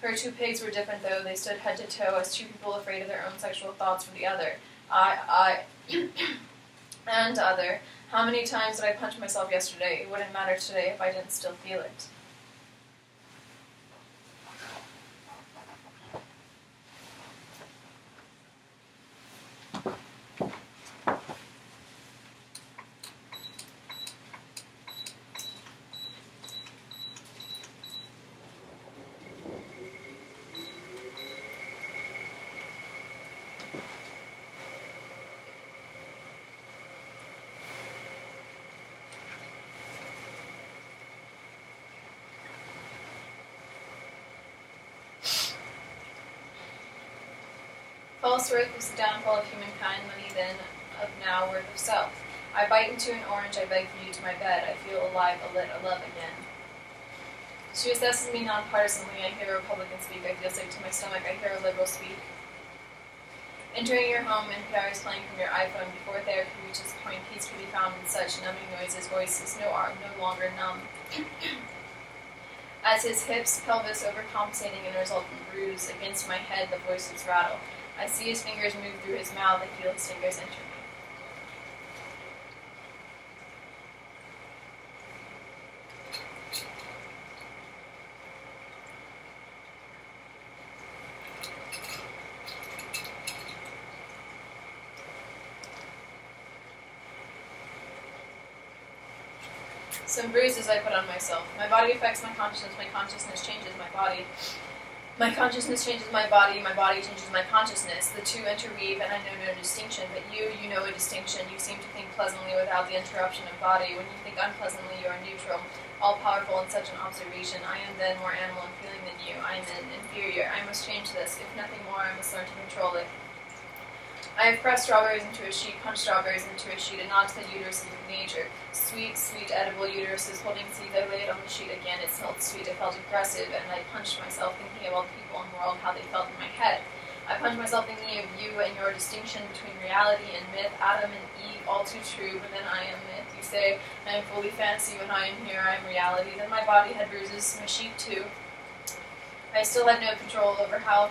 Her two pigs were different, though. They stood head to toe as two people afraid of their own sexual thoughts for the other. And other. How many times did I punch myself yesterday? It wouldn't matter today if I didn't still feel it. False worth was the downfall of humankind, money then, of now, worth of self. I bite into an orange, I beg for you to my bed, I feel alive, alit, alive again. She assesses me nonpartisanly, I hear a Republican speak, I feel sick to my stomach, I hear a liberal speak. Entering your home, NPR is playing from your iPhone. Before therapy reaches a point, peace can be found in such numbing noises, voices no longer numb. As his hips, pelvis overcompensating in a resultant bruise against my head, the voices rattle. I see his fingers move through his mouth, I feel his fingers enter me. Some bruises I put on myself. My body affects my consciousness changes my body. My consciousness changes my body changes my consciousness. The two interweave, and I know no distinction, but you know a distinction. You seem to think pleasantly without the interruption of body. When you think unpleasantly, you are neutral, all-powerful in such an observation. I am then more animal in feeling than you. I am then inferior. I must change this. If nothing more, I must learn to control it. I have pressed strawberries into a sheet, punched strawberries into a sheet, and not to the uteruses of nature. Sweet, sweet, edible uteruses holding seeds. I lay it on the sheet again. It smelled sweet. It felt aggressive, and I punched myself, thinking of all the people in the world, how they felt in my head. I punched myself thinking of you and your distinction between reality and myth, Adam and Eve, all too true, but then I am myth. You say, I am fully fantasy when I am here, I am reality. Then my body had bruises, my sheet too. I still had no control over how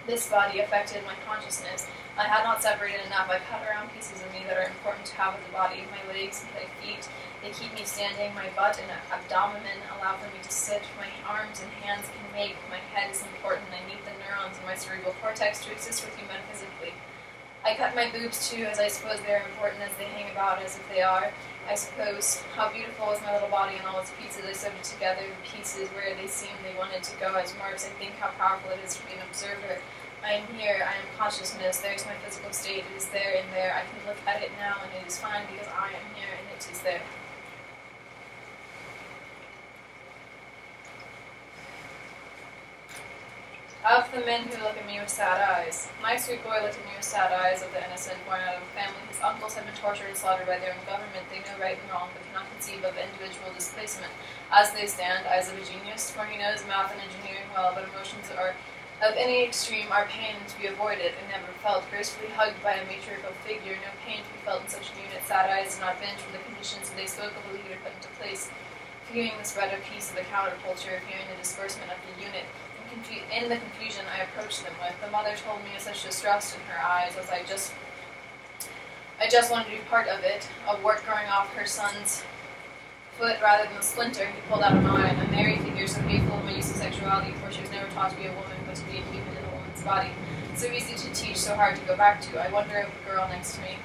this body affected my consciousness. I had not separated enough. I cut around pieces of me that are important to have with the body. My legs, my feet, they keep me standing. My butt and abdomen allow for me to sit. My arms and hands can make. My head is important. I need the neurons in my cerebral cortex to exist with you metaphysically. I cut my boobs too, as I suppose they are important as they hang about as if they are. I suppose how beautiful is my little body and all its pieces. I sewed it together, the pieces where they seemed they wanted to go as marks. I think how powerful it is to be an observer. I am here, I am consciousness, there's my physical state, it is there and there. I can look at it now and it is fine because I am here and it is there. Of the men who look at me with sad eyes. My sweet boy looked at me with sad eyes of the innocent, born out of a family. His uncles have been tortured and slaughtered by their own government. They know right and wrong, but cannot conceive of individual displacement. As they stand, eyes of a genius, for he knows math and engineering well, but emotions are of any extreme are pain to be avoided and never felt, gracefully hugged by a matriarchal figure, no pain to be felt in such a unit. Sad eyes did not bend from the conditions that they spoke of the leader put into place, viewing the spread of peace of the counterculture, viewing the disbursement of the unit. In the confusion I approached them with, the mother told me with such distrust in her eyes as I just wanted to be part of it, a wart growing off her son's foot rather than the splinter. He pulled out a married figure so hateful of my use of sexuality, for she was never taught to be a woman, but to be a human in a woman's body. So easy to teach, so hard to go back to. I wonder if the girl next to me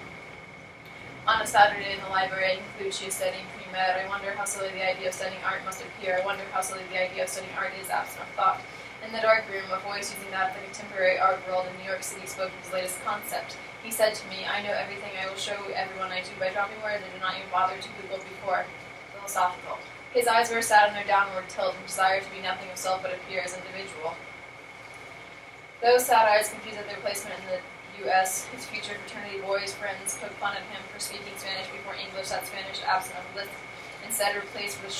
on a Saturday in the library, I conclude she is studying pre-med. I wonder how silly the idea of studying art must appear. I wonder how silly the idea of studying art is absent of thought. In the dark room, a voice using that of the contemporary art world in New York City spoke of his latest concept. He said to me, I know everything, I will show everyone I do by dropping words I did not even bother to Google before. Philosophical. His eyes were sad in their downward tilt and desired to be nothing of self but appear as individual. Those sad eyes confused at their placement in the U.S. His future fraternity boys, friends, poked fun at him for speaking Spanish before English, that Spanish absent of lisp, instead replaced with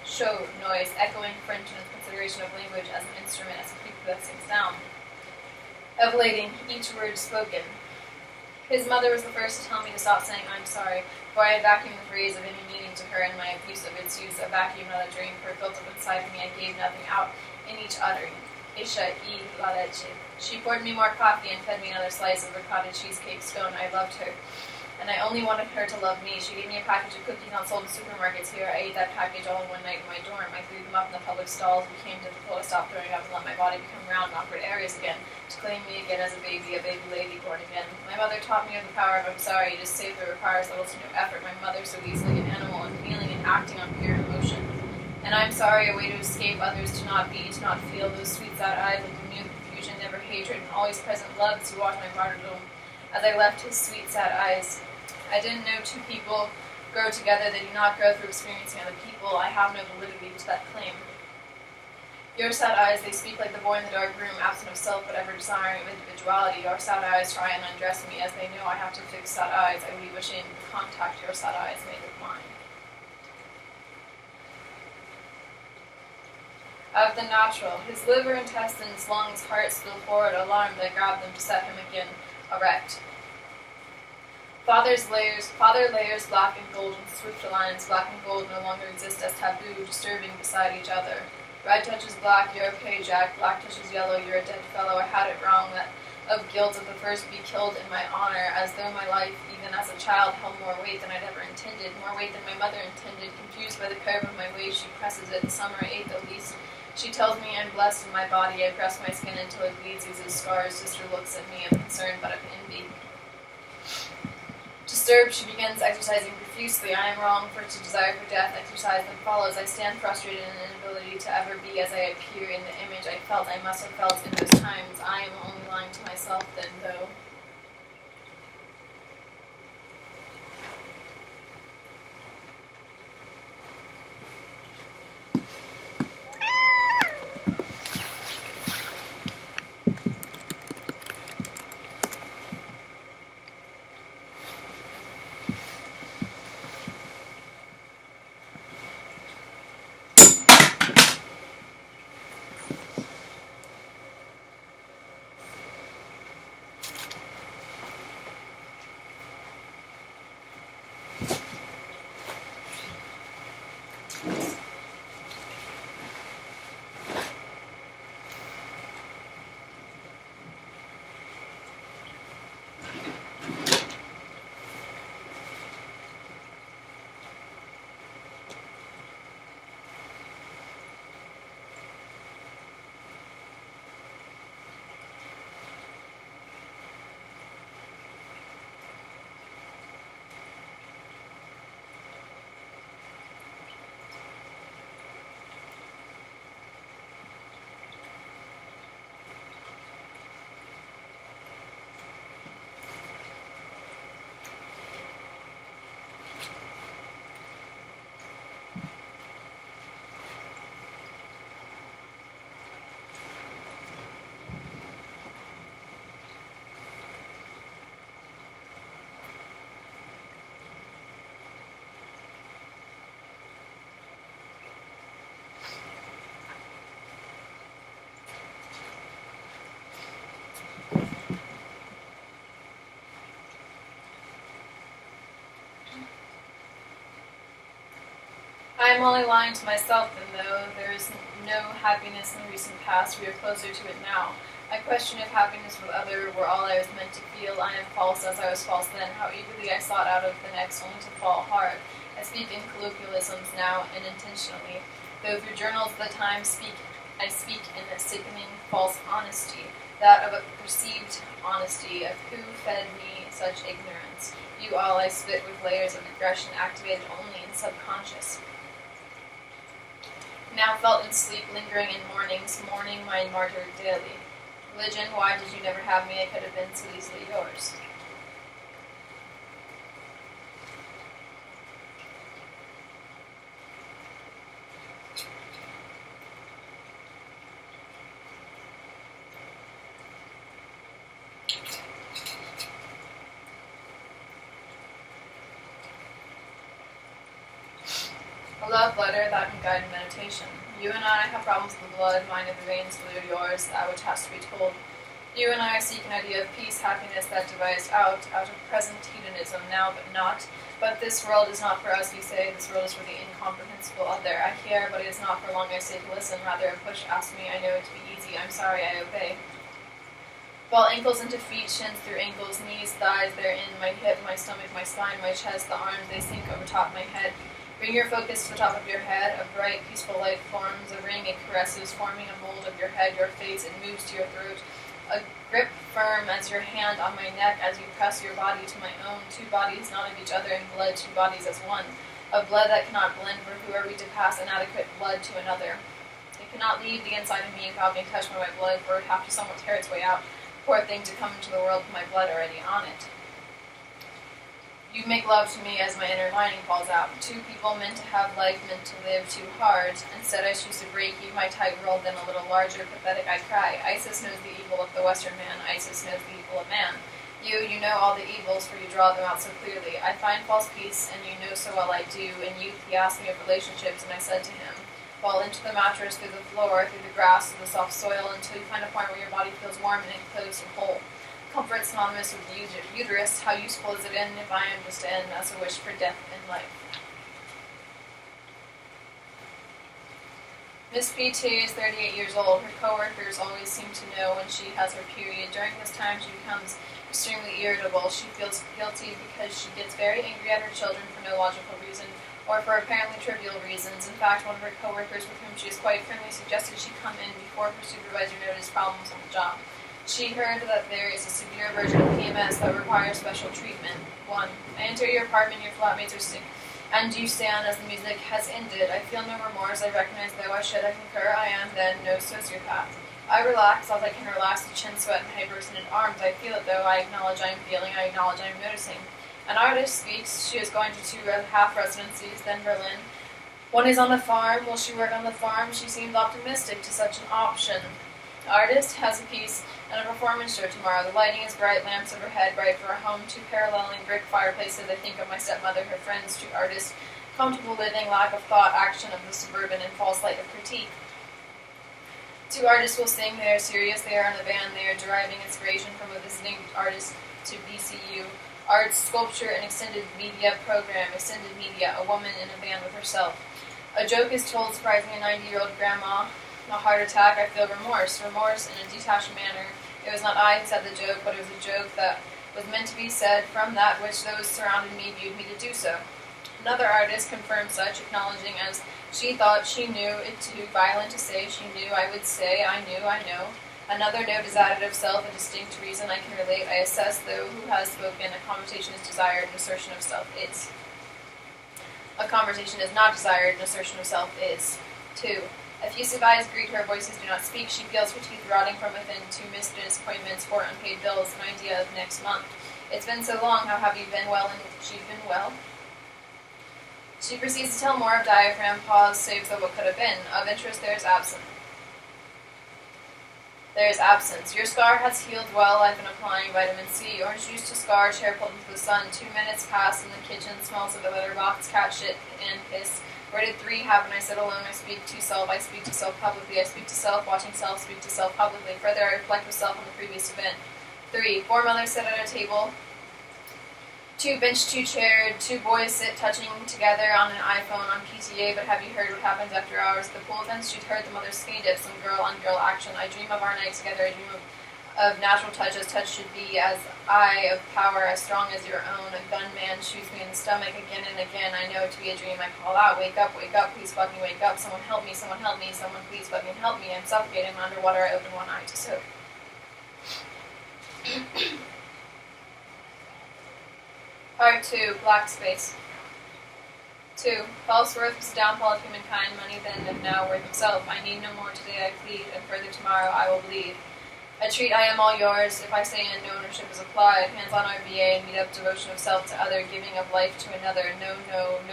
show noise, echoing French in its consideration of language as an instrument, as a prepossessing sound, evelating each word spoken. His mother was the first to tell me to stop saying I'm sorry, for I had vacuumed the phrase of any meaning to her in my abuse of its use, a vacuum, not a drain, for it built up inside me. I gave nothing out. in each uttering. Isha y la leche. She poured me more coffee and fed me another slice of ricotta cheesecake scone. I loved her, and I only wanted her to love me. She gave me a package of cookies not sold in supermarkets here. I ate that package all in one night in my dorm. I threw them up in the public stalls. It became difficult to stop throwing up and let my body become round in awkward areas again, to claim me again as a baby lady born again. My mother taught me of the power of I'm sorry. Just say that requires little to no effort. My mother, so easily an animal and feeling and acting on pure emotion. And I'm sorry, a way to escape others, to not be, to not feel those sweet sad eyes like renewed confusion, never hatred, and always present love as he watched my martyrdom as I left his sweet sad eyes. I didn't know two people grow together, they do not grow through experiencing other people. I have no validity to that claim. Your sad eyes, they speak like the boy in the dark room, absent of self but ever desiring of individuality. Your sad eyes try and undress me as they know I have to fix sad eyes. I leave wishing to contact your sad eyes made with mine. Of the natural, his liver, intestines, lungs, heart spill forward, alarmed, I grab them to set him again erect. Father layers, black and golden, swift alliance, black and gold no longer exist as taboo, disturbing beside each other. Red touches black, you're okay, Jack. Black touches yellow, you're a dead fellow. I had it wrong, that of guilt of the first be killed in my honor, as though my life, even as a child, held more weight than I'd ever intended, more weight than my mother intended. Confused by the curve of my waist, she presses it. Summer 8th, at least. She tells me I'm blessed in my body. I press my skin until it bleeds, uses scars. Sister looks at me, I'm concerned, but of envy. Disturbed, she begins exercising profusely. I am wrong for to desire for death. Exercise then follows. I stand frustrated in an inability to ever be as I appear in the image I felt I must have felt in those times. I am only lying to myself then, though. I am only lying to myself, and though there is no happiness in the recent past, we are closer to it now. I question if happiness with other were all I was meant to feel. I am false as I was false then. How eagerly I sought out of the next, only to fall hard. I speak in colloquialisms now, and intentionally. Though through journals of the time I speak in a sickening false honesty, that of a perceived honesty of who fed me such ignorance. You all I spit with layers of aggression activated only in subconscious. Now felt in sleep, lingering in mornings, mourning my martyr daily. Religion, why did you never have me? I could have been so easily yours. A love letter that can guide meditation. You and I have problems with the blood, mine of the veins, blue yours, that which has to be told. You and I seek an idea of peace, happiness that devised out of present hedonism, now but not. But this world is not for us, you say. This world is for the incomprehensible other. I hear, but it is not for long. I say to listen. Rather, a push asks me. I know it to be easy. I'm sorry, I obey. Ball ankles into feet, shins through ankles, knees, thighs, therein, my hip, my stomach, my spine, my chest, the arms, they sink over top my head. Bring your focus to the top of your head. A bright, peaceful light forms. A ring, it caresses, forming a mold of your head, your face. It moves to your throat. A grip firm as your hand on my neck as you press your body to my own. Two bodies not of each other in blood, two bodies as one. A blood that cannot blend, for who are we to pass inadequate blood to another? It cannot leave the inside of me without being touched by my blood, for it would have to somewhat tear its way out. Poor thing to come into the world with my blood already on it. You make love to me as my inner lining falls out. Two people meant to have life, meant to live too hard. Instead I choose to break you, my tight world, then a little larger, pathetic I cry. Isis knows the evil of the Western man. Isis knows the evil of man. You know all the evils, for you draw them out so clearly. I find false peace, and you know so well I do. In youth he asked me of relationships, and I said to him, fall into the mattress, through the floor, through the grass, through the soft soil, until you find a point where your body feels warm and enclosed and whole. Comfort synonymous with the uterus. How useful is it in if I am just in as a wish for death and life? Miss P.T. is 38 years old. Her co-workers always seem to know when she has her period. During this time she becomes extremely irritable. She feels guilty because she gets very angry at her children for no logical reason, or for apparently trivial reasons. In fact, one of her co-workers with whom she is quite friendly suggested she come in before her supervisor noticed problems on the job. She heard that there is a severe version of PMS that requires special treatment. 1. I enter your apartment, your flatmates are sick, and you stand as the music has ended. I feel no remorse, I recognize though I should, I concur, I am then no sociopath. I relax as I can relax the chin sweat and hyper-extended arms. I feel it though, I acknowledge I am feeling, I acknowledge I am noticing. An artist speaks, she is going to 2 half residencies, then Berlin. One is on the farm, will she work on the farm? She seems optimistic to such an option. The artist has a piece and a performance show tomorrow. The lighting is bright, lamps overhead, bright for a home, 2 paralleling brick fireplaces. I think of my stepmother, her friends, 2 artists, comfortable living, lack of thought, action of the suburban, and false light of critique. 2 artists will sing, they are serious, they are in the band, they are deriving inspiration from a visiting artist to BCU. Arts, sculpture, and extended media program, extended media, a woman in a band with herself. A joke is told surprising a 90-year-old grandma. A heart attack, I feel remorse in a detached manner. It was not I who said the joke, but it was a joke that was meant to be said from that which those surrounding me viewed me to do so. Another artist confirmed such, acknowledging as she thought she knew it too violent to say she knew, I would say, I knew, I know. Another note is added of self, a distinct reason I can relate. I assess, though, who has spoken, a conversation is desired, an assertion of self is. A conversation is not desired, an assertion of self is. 2. Effusive eyes greet her, voices do not speak. She feels her teeth rotting from within, 2 missed disappointments, 4 unpaid bills, an idea of next month. It's been so long, how have you been? Well, and she's been well. She proceeds to tell more of diaphragm, pause, saves the what could have been. Of interest, there is absence. There is absence. Your scar has healed well. I've been applying vitamin C. Orange juice to scar, chair pulled into the sun. 2 minutes pass in the kitchen, smells of a litter box, cat shit, and piss. Rated 3, haven't I sit alone? I speak to self publicly. I speak to self, watching self, speak to self publicly. Further, I reflect with self on the previous event. 3, 4 mothers sit at a table. 2 bench, 2 chaired, 2 boys sit touching together on an iPhone on PTA, but have you heard what happens after hours? The pool fence, you'd heard the mother's skinny dip, some girl-on-girl action. I dream of our night together, I dream of natural touch as touch should be, as I of power as strong as your own. A gunman shoots me in the stomach again and again. I know it to be a dream. I call out, wake up, please fucking wake up. Someone help me, someone please fucking help me. I'm suffocating, I'm underwater, I open one eye to soak. Part 2, Black Space. 2. False worth was the downfall of humankind, money then and now worth himself. I need no more today, I plead, and further tomorrow I will bleed. I treat I am all yours, if I say in, no ownership is applied. Hands on RBA, meet up devotion of self to other, giving of life to another. No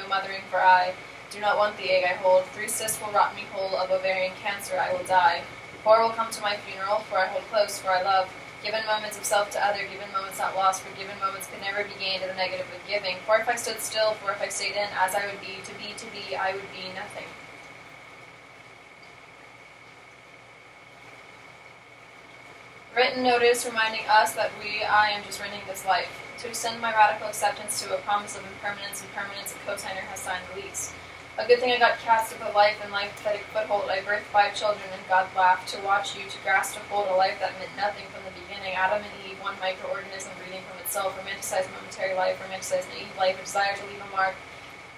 mothering for I. Do not want the egg I hold. 3 cysts will rot me whole, of ovarian cancer I will die. 4 will come to my funeral, for I hold close, for I love. Given moments of self to other, given moments not lost, for given moments could never be gained in the negative of giving. For if I stood still, for if I stayed in, as I would be, I would be nothing. Written notice reminding us that I am just renting this life. To extend my radical acceptance to a promise of impermanence and permanence, a cosigner has signed the lease. A good thing I got cast to put life in life pathetic foothold. I birthed 5 children and God laughed. To watch you, to grasp to hold a life that meant nothing from the beginning. Adam and Eve, one microorganism breathing from itself. Romanticized momentary life, romanticized naive life, a desire to leave a mark.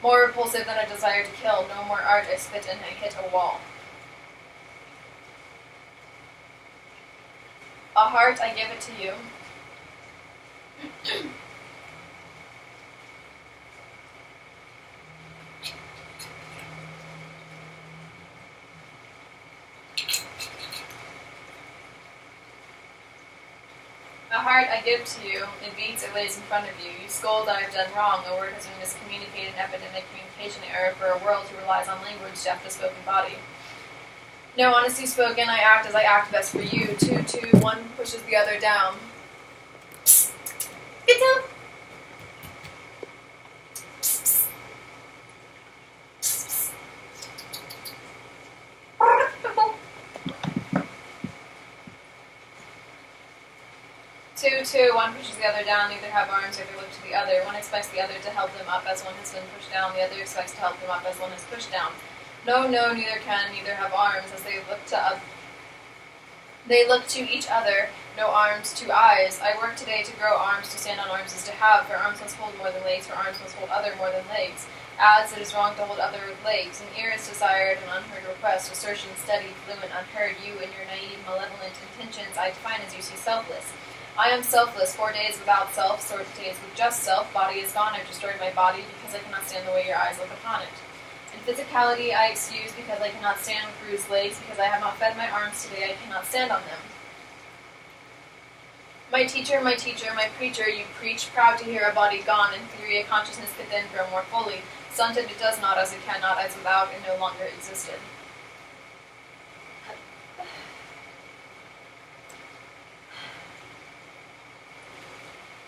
More repulsive than a desire to kill. No more art, I spit and I hit a wall. A heart, I give it to you. A heart I give to you, it beats, it lays in front of you. You scold, I have done wrong, a word has been miscommunicated, an epidemic communication error for a world who relies on language to have the spoken body. No honesty spoken, I act as I act best for you. 2, 2, 1 pushes the other down. Get down! One pushes the other down, neither have arms or they look to the other. One expects the other to help them up as one has been pushed down, the other expects to help them up as one is pushed down. No, neither can, neither have arms, as they look to each other, no arms, 2 eyes. I work today to grow arms, to stand on arms is to have, for arms must hold more than legs, for arms must hold other more than legs. Adds, it is wrong to hold other with legs. An ear is desired, an unheard request, assertion steady, fluent, unheard. You and your naive, malevolent intentions I define as you see selfless. I am selfless, 4 days without self, 4 days with just self. Body is gone, I've destroyed my body because I cannot stand the way your eyes look upon it. In physicality I excuse because I cannot stand with bruised legs, because I have not fed my arms today, I cannot stand on them. My teacher, my preacher, you preach, proud to hear a body gone. In theory, a consciousness could then grow more fully. Stunted it does not, as it cannot, as without it no longer existed.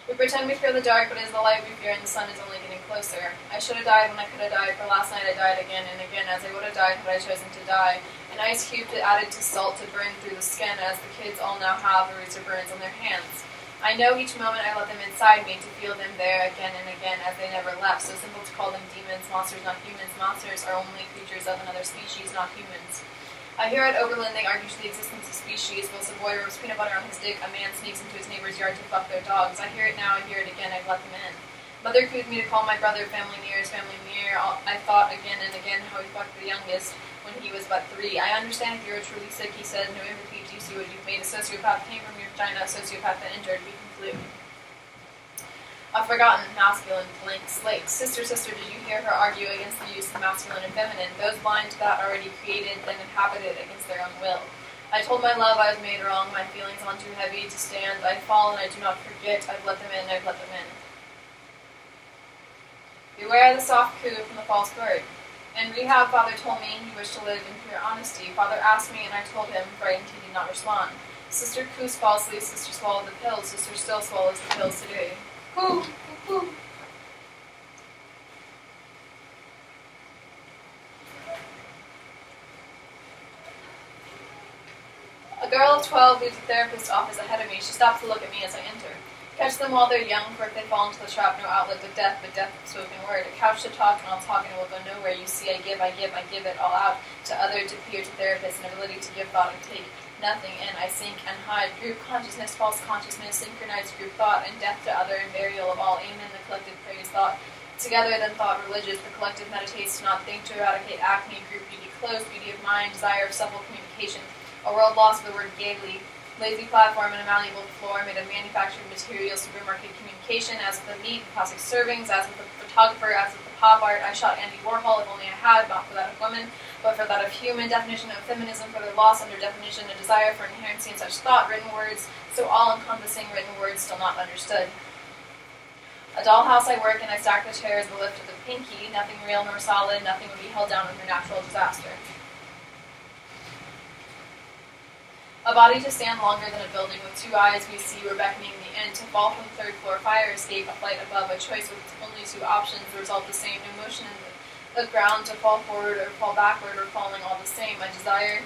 We pretend we fear the dark, but it is the light we fear, and the sun is only getting closer. I should have died when I could have died, for last night I died again and again, as I would have died had I chosen to die. An ice cube added to salt to burn through the skin, as the kids all now have, a razor burns on their hands. I know each moment I let them inside me, to feel them there again and again, as they never left. So simple to call them demons, monsters, not humans. Monsters are only creatures of another species, not humans. I hear at Oberlin they argue to the existence of species. Whilst a boy rubs peanut butter on his dick, a man sneaks into his neighbor's yard to fuck their dogs. I hear it now, I hear it again, I've let them in. Mother cooed me to call my brother family near. I thought again and again how he fucked the youngest when he was but 3. I understand if you're truly sick, he said. No empathy, do you see what you've made? A sociopath came from your vagina, a sociopath that injured, we conclude. A forgotten masculine blank slate. Sister, did you hear her argue against the use of masculine and feminine? Those blind to that already created, then inhabited against their own will. I told my love I was made wrong, my feelings on too heavy to stand. I fall and I do not forget, I've let them in, I've let them in. Beware the soft coo from the false bird. In rehab, Father told me he wished to live in pure honesty. Father asked me and I told him, frightened he did not respond. Sister coos falsely, sister swallowed the pills, sister still swallows the pills today. Coo, coo, coo. A girl of 12 leaves the therapist's office ahead of me. She stops to look at me as I enter. Catch them while they're young, for if they fall into the trap, no outlet but death spoken word. A couch to talk, and I'll talk, and it will go nowhere. You see, I give it all out to other, to peer, to therapist, an ability to give thought and take nothing in. I sink and hide. Group consciousness, false consciousness, synchronized group thought, and death to other, and burial of all. Amen, the collective praise thought. Together, then thought religious, the collective meditates to not think, to eradicate acne, group beauty closed, beauty of mind, desire of supple communication. A world lost with the word gaily. Lazy platform and a malleable floor made of manufactured materials, supermarket communication, as with the meat, plastic servings, as with the photographer, as with the pop art. I shot Andy Warhol, if only I had, not for that of woman, but for that of human. Definition of feminism, further loss under definition, a desire for inherency in such thought, written words, so all-encompassing, written words still not understood. A dollhouse I work in, I stack the chairs, the lift of the pinky, nothing real nor solid, nothing would be held down under natural disaster. A body to stand longer than a building, with 2 eyes we see we're beckoning the end, to fall from the 3rd floor fire escape, a flight above, a choice with only 2 options, the result the same, no motion in the ground, to fall forward or fall backward, or falling all the same. I desire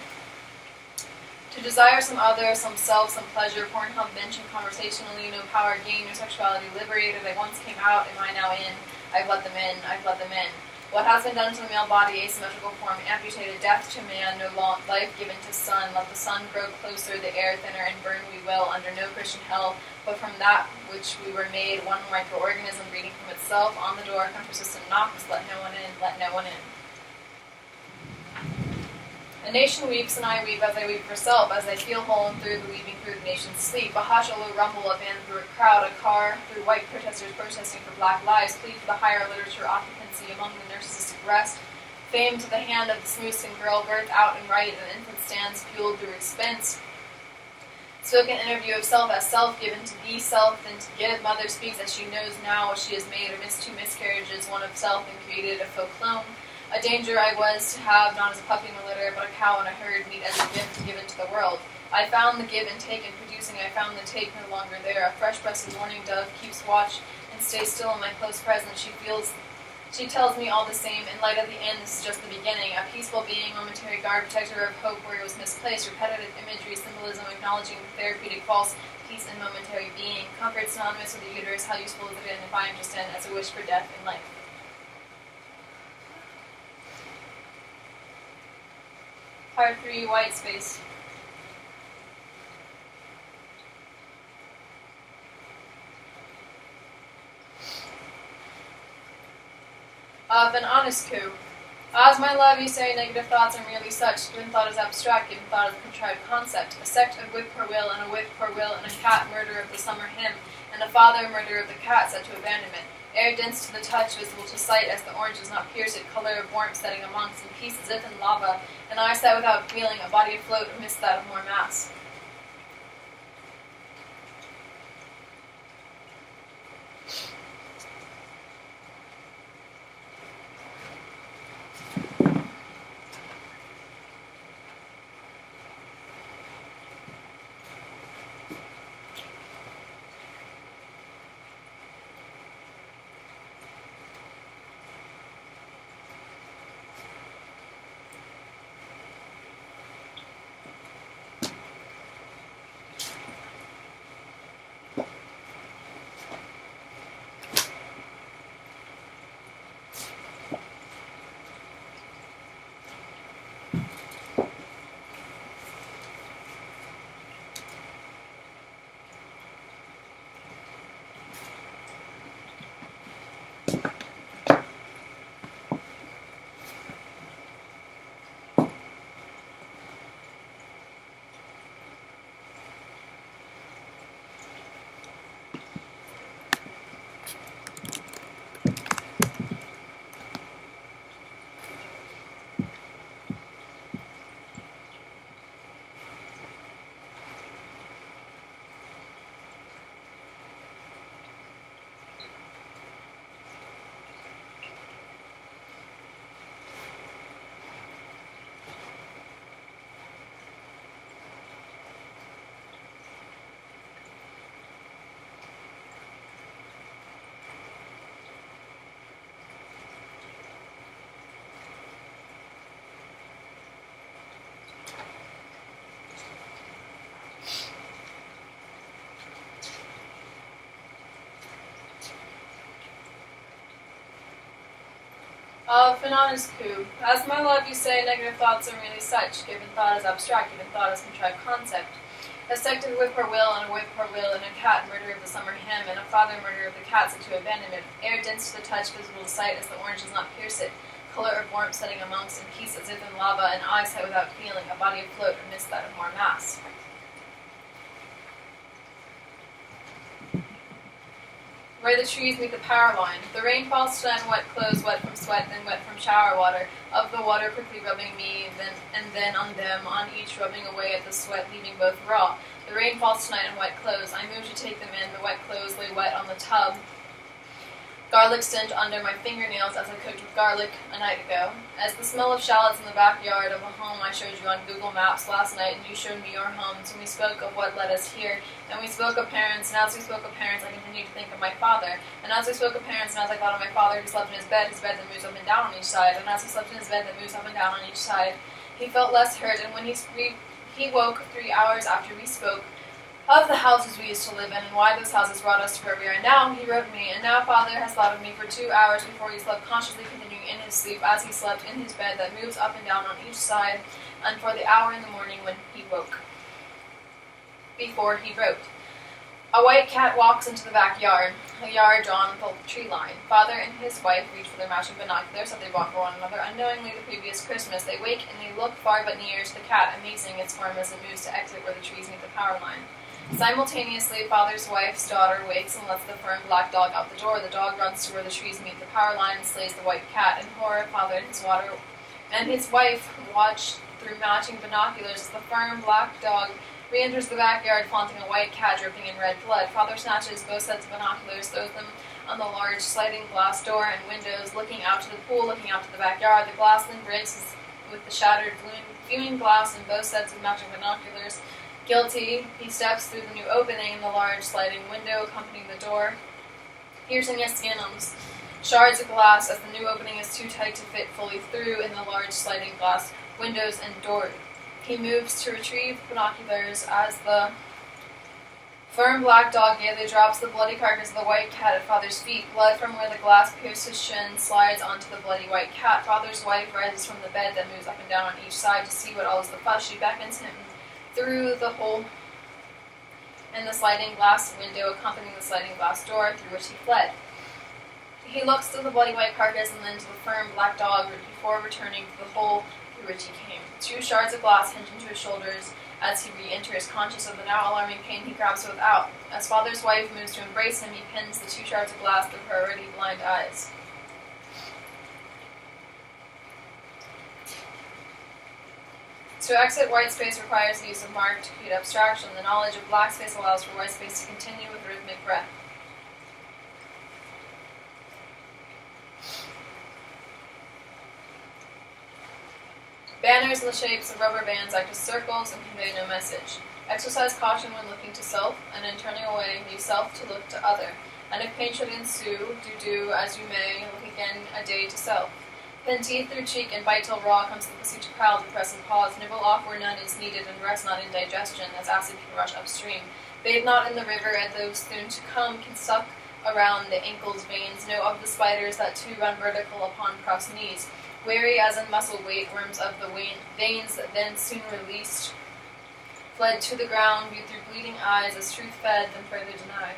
To desire some other, some self, some pleasure, Pornhub mentioned conversationally, no power, gain, no sexuality, liberated, I once came out, am I now in? I've let them in, I've let them in. What has been done to the male body, asymmetrical form, amputated, death to man, no life given to sun. Let the sun grow closer, the air thinner, and burn we will, under no Christian hell, but from that which we were made, one microorganism breeding from itself, on the door, come persistent knocks, let no one in, let no one in. A nation weeps, and I weep as I weep for self, as I feel whole and through the weaving through the nation's sleep. A hush, a low rumble, a band through a crowd, a car, through white protesters protesting for black lives, plead for the higher literature occupancy among the narcissistic rest. Fame to the hand of the smooth-skinned girl, birth out and right, an infant stands fueled through expense. Spoken interview of self as self, given to be self, then to give. Mother speaks as she knows now what she has made, amidst two miscarriages, one of self and created a faux clone. A danger I was to have, not as a puppy in a litter, but a cow in a herd, meet as a gift given to the world. I found the give and take in producing, I found the take no longer there. A fresh-breasted mourning dove keeps watch and stays still in my close presence. She tells me all the same, in light of the end, this is just the beginning. A peaceful being, momentary guard, protector of hope where it was misplaced, repetitive imagery, symbolism, acknowledging therapeutic false, peace and momentary being. Comfort synonymous with the uterus, how useful is it if I am just in as a wish for death and life? Part 3, white space. Of an honest coup. As my love, you say negative thoughts are merely such, given thought is abstract, given thought is a contrived concept. A sect of whip poor will, and a whip poor will, and a cat, murder of the summer hymn, and a father, murder of the cat, set to abandonment. Air dense to the touch, visible to sight, as the orange does not pierce it, color of warmth setting amongst, in peace as if in lava, an eye set without feeling, a body afloat amidst that of more mass. Of an honest coup. As my love, you say, negative thoughts are merely such, given thought is abstract, given thought is contrived concept. A sect of whip poor will, and a whip poor will, and a cat, murder of the summer hymn, and a father, murder of the cat, set to abandonment. Air dense to the touch, visible to sight, as the orange does not pierce it. Color of warmth setting amongst, in peace as if in lava, an eye sight without feeling, a body afloat amidst that of more mass. Where the trees meet the power line. The rain falls tonight on wet clothes, wet from sweat, then wet from shower water. Of the water quickly rubbing me, then on them, on each rubbing away at the sweat, leaving both raw. The rain falls tonight on wet clothes. I move to take them in. The wet clothes lay wet on the tub. Garlic stench under my fingernails as I cooked with garlic a night ago. As the smell of shallots in the backyard of a home I showed you on Google Maps last night, and you showed me your homes, and we spoke of what led us here, and we spoke of parents, and as we spoke of parents, I continued to think of my father, and as we spoke of parents, and as I thought of my father who slept in his bed that moves up and down on each side, and as he slept in his bed that moves up and down on each side, he felt less hurt, and when he He woke 3 hours after we spoke of the houses we used to live in, and why those houses brought us to where we are now. He wrote me, and now Father has thought of me for 2 hours before he slept, consciously continuing in his sleep as he slept in his bed that moves up and down on each side, and for the hour in the morning when he woke. Before he wrote. A white cat walks into the backyard, a yard drawn with a tree line. Father and his wife reach for their matching binoculars that they bought for one another unknowingly the previous Christmas. They wake and they look far but near to the cat, amazing its form as it moves to exit where the trees meet the power line. Simultaneously, Father's wife's daughter wakes and lets the firm black dog out the door. The dog runs to where the trees meet the power line and slays the white cat. In horror, Father and his wife watch through matching binoculars as the firm black dog re-enters the backyard, flaunting a white cat dripping in red blood. Father snatches both sets of binoculars, throws them on the large sliding glass door and windows, looking out to the pool, looking out to the backyard. The glass then breaks with the shattered viewing glass in both sets of matching binoculars. Guilty, he steps through the new opening in the large sliding window, accompanying the door, piercing his skin on shards of glass as the new opening is too tight to fit fully through in the large sliding glass windows and door. He moves to retrieve binoculars as the firm black dog gaily drops the bloody carcass of the white cat at Father's feet. Blood from where the glass pierced his shin slides onto the bloody white cat. Father's wife rises from the bed that moves up and down on each side to see what all is the fuss. She beckons him through the hole in the sliding glass window, accompanying the sliding glass door through which he fled. He looks to the bloody white carcass and then to the firm black dog before returning to the hole through which he came. 2 shards of glass hinge into his shoulders as he re-enters. Conscious of the now alarming pain, he grabs both out. As Father's wife moves to embrace him, he pins the 2 shards of glass through her already blind eyes. To exit white space requires the use of mark to create abstraction. The knowledge of black space allows for white space to continue with rhythmic breath. Banners in the shapes of rubber bands act as circles and convey no message. Exercise caution when looking to self, and in turning away, leave self to look to other. And if pain should ensue, do as you may, look again a day to self. Pin teeth through cheek and bite till raw comes the pussy to prowl, to press and pause. Nibble off where none is needed, and rest not in digestion, as acid can rush upstream. Bathe not in the river, and those soon to come can suck around the ankles' veins. Know of the spiders that too run vertical upon crossed knees. Weary as in muscle weight, worms of the veins that then soon released, fled to the ground, viewed through bleeding eyes, as truth fed, then further denied.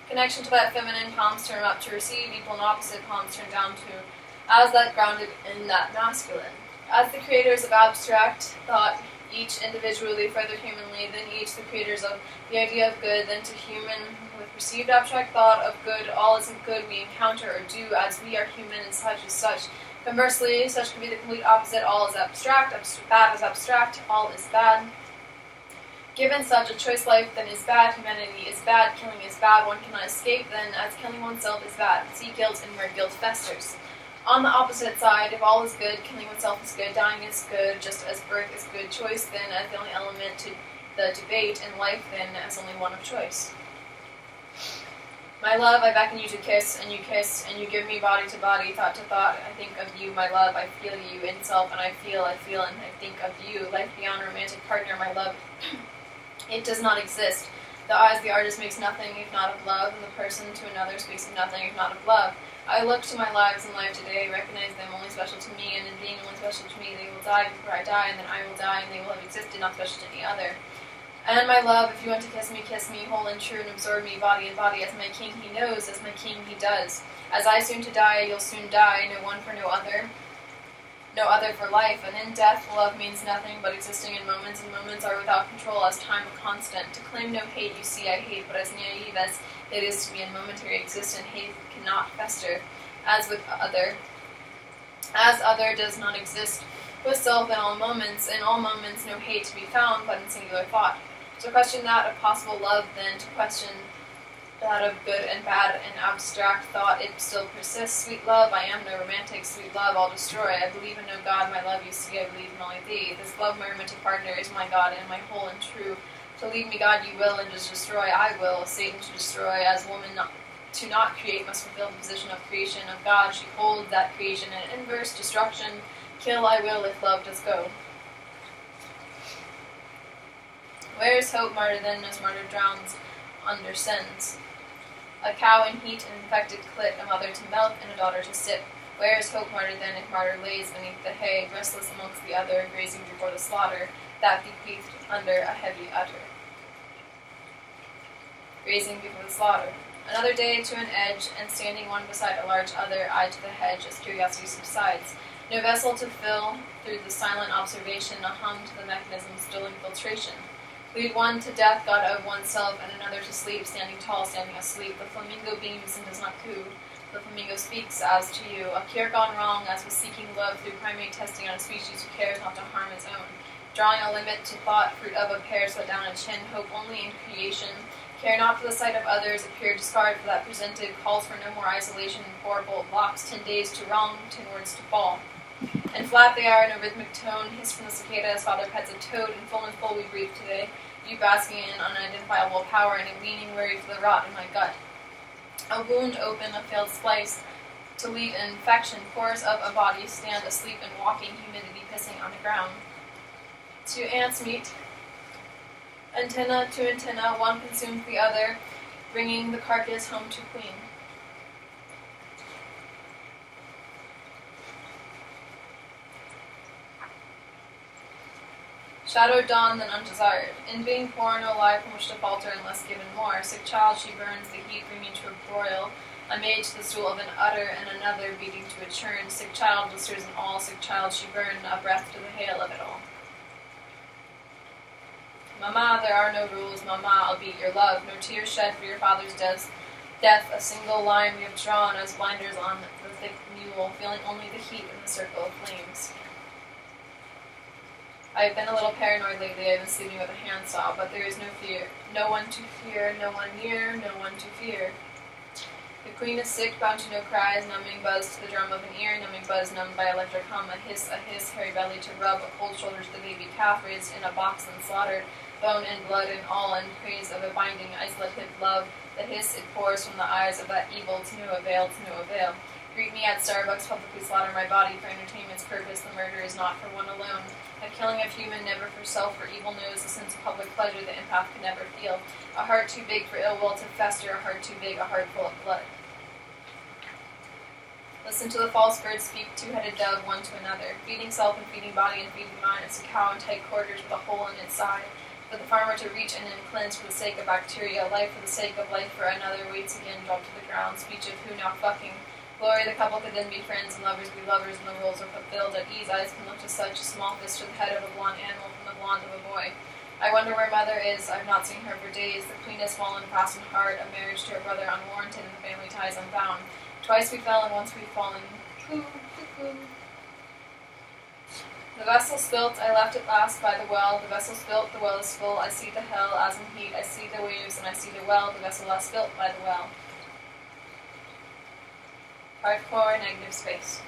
Connection to that feminine, palms turn up to receive, equal and opposite, palms turn down to, as that grounded in that masculine. As the creators of abstract thought, each individually, further humanly, then each the creators of the idea of good, then to human, with received abstract thought of good, all isn't good we encounter or do, as we are human and such is such. Conversely, such can be the complete opposite, all is abstract, bad is abstract, all is bad. Given such a choice life then is bad, humanity is bad, killing is bad, one cannot escape then, as killing oneself is bad. See guilt and where guilt festers. On the opposite side, if all is good, killing oneself is good, dying is good, just as birth is good, choice then as the only element to the debate, and life then as only one of choice. My love, I beckon you to kiss, and you give me body to body, thought to thought. I think of you, my love, I feel you in self, and I feel, and I think of you. Life beyond a romantic partner, my love. It does not exist. The eyes of the artist makes nothing if not of love, and the person to another speaks of nothing if not of love. I look to my lives and life today, recognize them only special to me, and in being only special to me, they will die before I die, and then I will die, and they will have existed not special to any other. And my love, if you want to kiss me, whole and true, and absorb me, body and body, as my king he knows, as my king he does. As I soon to die, you'll soon die, no one for no other for life, and in death love means nothing but existing in moments, and moments are without control as time a constant. To claim no hate, you see I hate, but as naive as it is to be in momentary existence, hate cannot fester, as other does not exist with self in all moments no hate to be found, but in singular thought. To question that of possible love, then to question that of good and bad and abstract thought, it still persists. Sweet love, I am no romantic. Sweet love, I'll destroy. I believe in no God, my love, you see, I believe in only thee. This love, my romantic partner, is my God and my whole and true. To leave me, God, you will, and just destroy, I will. Satan to destroy, as woman to not create must fulfill the position of creation of God. She holds that creation in inverse destruction. Kill I will if love does go. Where is hope martyr then as martyr drowns under sins? A cow in heat, an infected clit, a mother to milk, and a daughter to sip. Where is hope martyr then if martyr lays beneath the hay, restless amongst the other, grazing before the slaughter, that bequeathed under a heavy udder? Grazing before the slaughter. Another day to an edge, and standing one beside a large other, eye to the hedge as curiosity subsides. No vessel to fill through the silent observation, a hum to the mechanism still in filtration. Lead one to death, God of oneself, and another to sleep, standing tall, standing asleep. The flamingo beams and does not coo. The flamingo speaks as to you. A cure gone wrong, as with seeking love through primate testing on a species who cares not to harm its own. Drawing a limit to thought, fruit of a pear, sweat down a chin, hope only in creation. Care not for the sight of others, appear discard for that presented, calls for no more isolation, 4 bold locks, 10 days to wrong, 10 words to fall. And flat they are in a rhythmic tone, hiss from the cicada as father pets a toad, and full we breathe today. You basking in unidentifiable power, and a weaning worry for the rot in my gut. A wound open, a failed splice, to lead an infection, pores of a body stand asleep and walking, humidity pissing on the ground. 2 ants meet, antenna to antenna, one consumes the other, bringing the carcass home to queen. Shadowed dawn, then undesired. In being poor, no life from which to falter unless given more. Sick child, she burns the heat, bringing to a broil. A maid to the stool of an udder, and another beating to a churn. Sick child, blisters and all. Sick child, she burned, a breath to the hail of it all. Mama, there are no rules. Mama, I'll beat your love. No tears shed for your father's death. A single line we have drawn as blinders on the thick mule, feeling only the heat in the circle of flames. I have been a little paranoid lately. I have been sleeping with a handsaw, but there is no fear. No one to fear, no one near, no one to fear. The queen is sick, bound to no cries, numbing buzz to the drum of an ear, numbing buzz numbed by electric hum, a hiss, hairy belly to rub, a cold shoulder to the baby calf raised in a box and slaughtered, bone and blood and all in praise of a binding, isolated love. The hiss it pours from the eyes of that evil to no avail, to no avail. Greet me at Starbucks, publicly slaughter my body for entertainment's purpose. The murder is not for one alone. A killing of human, never for self, for evil knows the sense of public pleasure the empath could never feel. A heart too big for ill will to fester, a heart too big, a heart full of blood. Listen to the false birds speak, 2-headed dove, one to another. Feeding self and feeding body and feeding mind, it's a cow in tight quarters with a hole in its side. For the farmer to reach in and cleanse for the sake of bacteria, life for the sake of life for another, waits again, dropped to the ground, speech of who now fucking. Glory, the couple could then be friends and lovers be lovers, and the rules are fulfilled. At ease, eyes can look to such a small fist to the head of a blonde animal from the blonde of a boy. I wonder where mother is. I've not seen her for days. The queen has fallen fast and hard, a marriage to her brother unwarranted, and the family ties unbound. Twice we fell, and once we've fallen. Coo, coo, coo. The vessel spilt, I left at last by the well. The vessel spilt, the well is full. I see the hell as in heat. I see the waves, and I see the well. The vessel has spilt by the well. Hardcore negative space.